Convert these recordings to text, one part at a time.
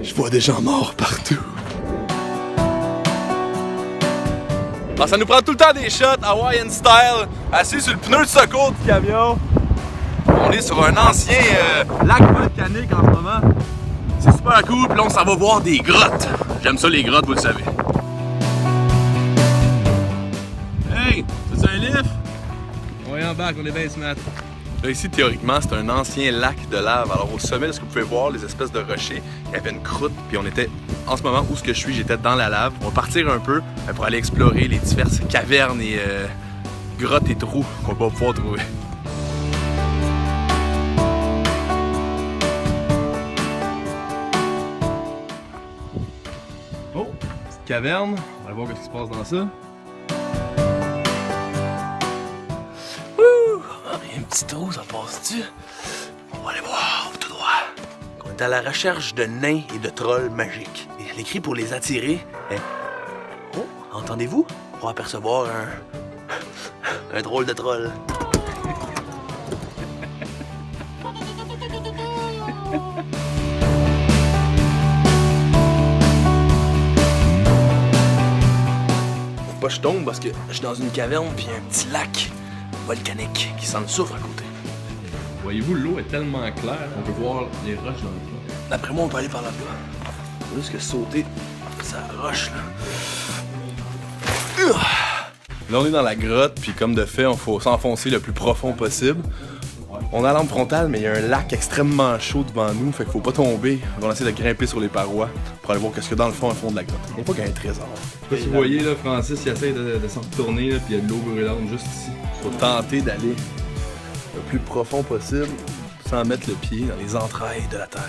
Je vois des gens morts partout. Alors, ça nous prend tout le temps des shots Hawaiian style, assis sur le pneu de secours du camion. On est sur un ancien lac volcanique en ce moment. C'est super cool, puis là on s'en va voir des grottes. J'aime ça les grottes, vous le savez. Hey, c'est un lift? On est en bac, on est bien smart. Là ici, théoriquement, c'est un ancien lac de lave. Alors au sommet, ce que vous pouvez voir, les espèces de rochers, il y avait une croûte, puis on était, en ce moment où je suis, j'étais dans la lave. On va partir un peu pour aller explorer les diverses cavernes et grottes et trous qu'on va pouvoir trouver. Oh, petite caverne, on va aller voir ce qui se passe dans ça. Il y a un petit trou, ça passe-tu? On va aller voir tout droit. On est à la recherche de nains et de trolls magiques. Et elle écrit pour les attirer. Oh, entendez-vous? On va apercevoir un drôle de troll. Faut pas que je tombe parce que je suis dans une caverne puis un petit lac volcanique qui s'en souffre à côté. Voyez-vous, l'eau est tellement claire qu'on peut voir les roches dans le fond. D'après moi, on peut aller par là-bas. Faut juste que sauter sa roche, là. Là, on est dans la grotte, puis comme de fait, il faut s'enfoncer le plus profond possible. On a la lampe frontale, mais il y a un lac extrêmement chaud devant nous, fait qu'il faut pas tomber. On va essayer de grimper sur les parois pour aller voir qu'est-ce qu'il y a dans le fond de la grotte. Il n'y a pas qu'il y a un trésor. Je sais pas si vous voyez, là, Francis, il essaie de s'en retourner, là, puis il y a de l'eau brûlante juste ici. Faut tenter d'aller le plus profond possible sans mettre le pied dans les entrailles de la terre.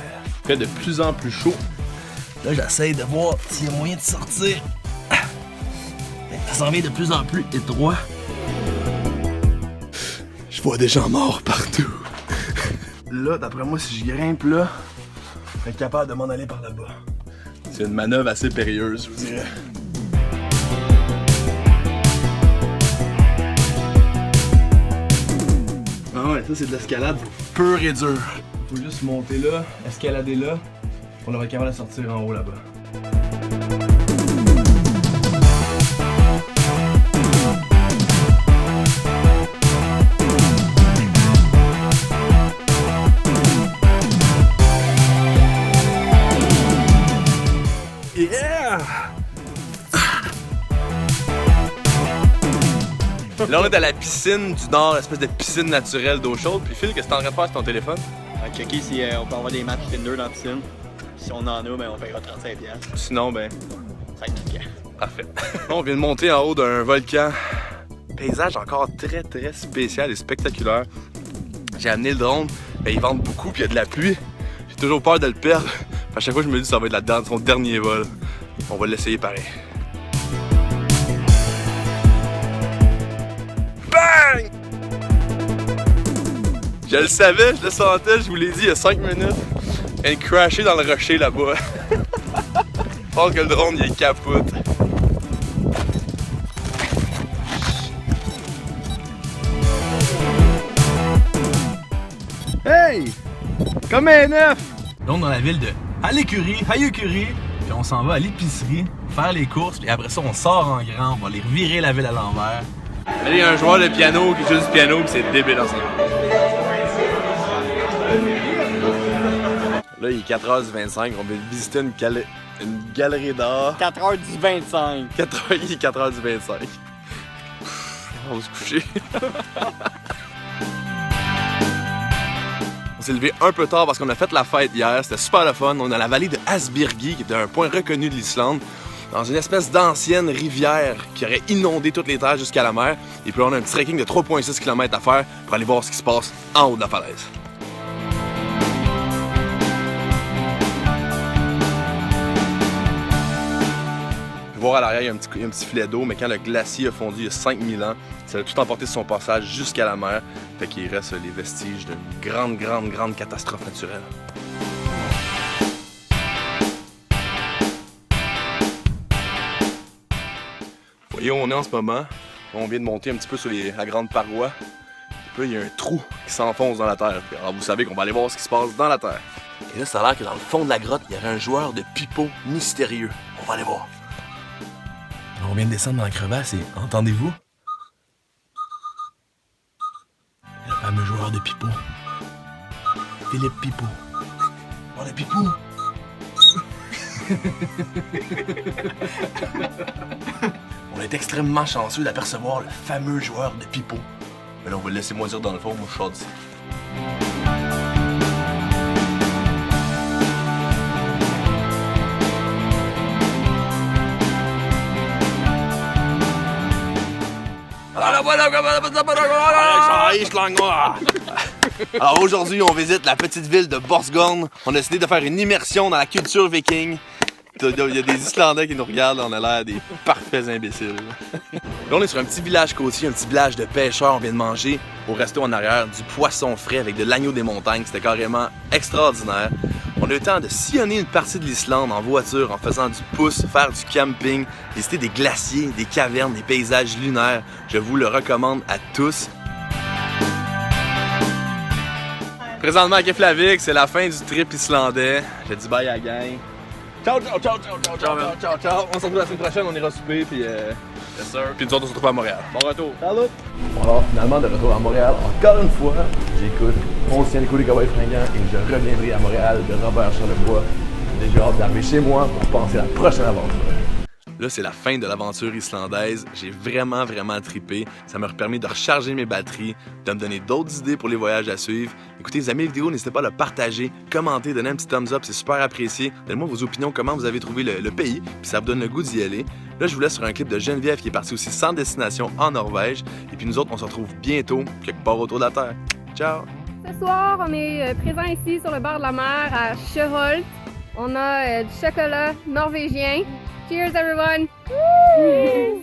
Il fait de plus en plus chaud. Là, j'essaie de voir s'il y a moyen de sortir. Ça s'en vient de plus en plus étroit. Je vois des gens morts partout. Là, d'après moi, si je grimpe là, je vais être capable de m'en aller par là-bas. C'est une manœuvre assez périlleuse, je vous dirais. Ah ouais, ça c'est de l'escalade pure et dure. Faut juste monter là, escalader là, on va être capable de sortir en haut là-bas. Yeah! Là, on est à la piscine du Nord, espèce de piscine naturelle d'eau chaude. Puis Phil, qu'est-ce que t'es en train de faire sur ton téléphone? On va checker si on peut avoir des matchs Tinder dans la piscine. Si on en a, ben on paiera 35$. Sinon, ben... 5$. Parfait. On vient de monter en haut d'un volcan. Paysage encore très spécial et spectaculaire. J'ai amené le drone, ben il vente beaucoup puis il y a de la pluie. J'ai toujours peur de le perdre. À chaque fois je me dis que ça va être son dernier vol. On va l'essayer pareil. Bang! Je le savais, je le sentais, je vous l'ai dit il y a 5 minutes. Il vient de crasher dans le rocher là-bas. Je pense que le drone il est capote. Hey! Comme un œuf! Donc dans la ville de Hayukuri, puis on s'en va à l'épicerie, faire les courses, puis après ça on sort en grand, on va aller revirer la ville à l'envers. Là il y a un joueur de piano qui joue du piano, puis c'est débile en ce moment. Là il est 4h25, on va visiter une galerie d'art. 4h25. 4h25. On va se coucher. On s'est levé un peu tard parce qu'on a fait la fête hier, c'était super le fun. On est à la vallée de Asbyrgi, qui est un point reconnu de l'Islande, dans une espèce d'ancienne rivière qui aurait inondé toutes les terres jusqu'à la mer. Et puis là, on a un petit trekking de 3,6 km à faire pour aller voir ce qui se passe en haut de la falaise. Voir à l'arrière, il y a un petit filet d'eau, mais quand le glacier a fondu il y a 5000 ans, ça a tout emporté sur son passage jusqu'à la mer. Fait qu'il reste les vestiges d'une grande catastrophe naturelle. Vous voyez où on est en ce moment? On vient de monter un petit peu sur la grande paroi. Et puis il y a un trou qui s'enfonce dans la terre. Alors vous savez qu'on va aller voir ce qui se passe dans la terre. Et là, ça a l'air que dans le fond de la grotte, il y aurait un joueur de pipeau mystérieux. On va aller voir. On vient de descendre dans la crevasse et entendez-vous? Le fameux joueur de pipeau. Philippe Pipeau. Joueur de pipeau. On est extrêmement chanceux d'apercevoir le fameux joueur de pipeau. Mais là, on va le laisser moisir dans le fond, moi je sors d'ici. Alors aujourd'hui, on visite la petite ville de Borsgård. On a décidé de faire une immersion dans la culture viking. Il y a des Islandais qui nous regardent, on a l'air des parfaits imbéciles. Là, on est sur un petit village côtier, un petit village de pêcheurs. On vient de manger au resto en arrière du poisson frais avec de l'agneau des montagnes. C'était carrément extraordinaire. On a eu le temps de sillonner une partie de l'Islande en voiture, en faisant du pouce, faire du camping, visiter des glaciers, des cavernes, des paysages lunaires. Je vous le recommande à tous. Présentement à Keflavik, c'est la fin du trip islandais. J'ai dit bye à la gang. Ciao, ciao, ciao, ciao, ciao, ciao, ciao, ciao, ciao. On se retrouve la semaine prochaine, on ira souper, puis yes sir. Puis nous autres, on se retrouve à Montréal. Bon retour. Salut! Bon alors, finalement, de retour à Montréal, encore une fois, j'écoute On se tient les coups des cowboys fringants et je reviendrai à Montréal de Robert Charlebois. J'ai déjà hâte d'arriver chez moi pour penser à la prochaine aventure. Là, c'est la fin de l'aventure islandaise. J'ai vraiment trippé. Ça m'a permis de recharger mes batteries, de me donner d'autres idées pour les voyages à suivre. Écoutez, les amis de vidéo, n'hésitez pas à le partager, commenter, donner un petit thumbs up, c'est super apprécié. Donnez-moi vos opinions, comment vous avez trouvé le pays, puis ça vous donne le goût d'y aller. Là, je vous laisse sur un clip de Geneviève qui est partie aussi sans destination en Norvège. Et puis nous autres, on se retrouve bientôt, quelque part autour de la Terre. Ciao! Ce soir, on est présent ici sur le bord de la mer à Sjøholt. On a du chocolat norvégien. Cheers everyone! Je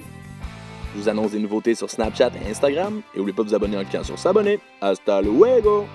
vous annonce des nouveautés sur Snapchat et Instagram. Et n'oubliez pas de vous abonner en cliquant sur s'abonner. Hasta luego!